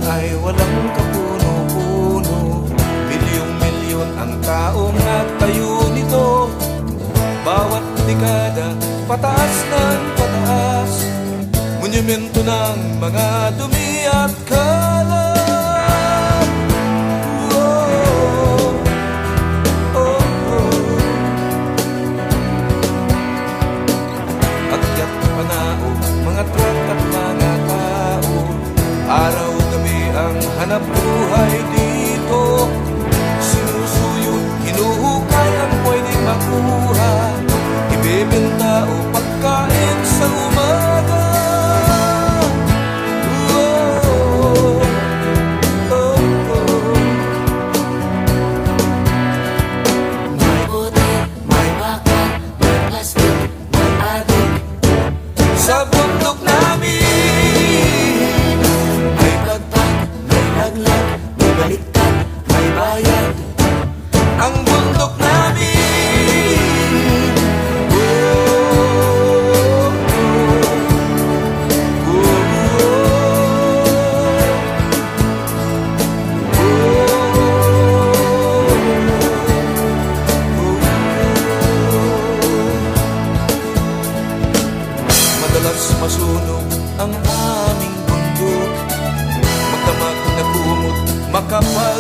Ay walang kapuno-puno, milyong-milyon ang taong nagtayo nito. Bawat dekada, pataas ng pataas, monumento ng mga dumi at kalat. Oh, oh, oh. Akyat panao, mga truck at mga tao, araw ang hanap buhay dito. Sinusuyo, hinuhukay ang pwedeng makuha, ibebenta o pagkain sa umaga. Oh, oh, oh. May bote, may baka, may plastic, may adik Sa bundok namin may baliktad, may bayad ang bundok namin. Oh, oh, Madalas masunog ang aming bundok, magdamag na kumot, makapal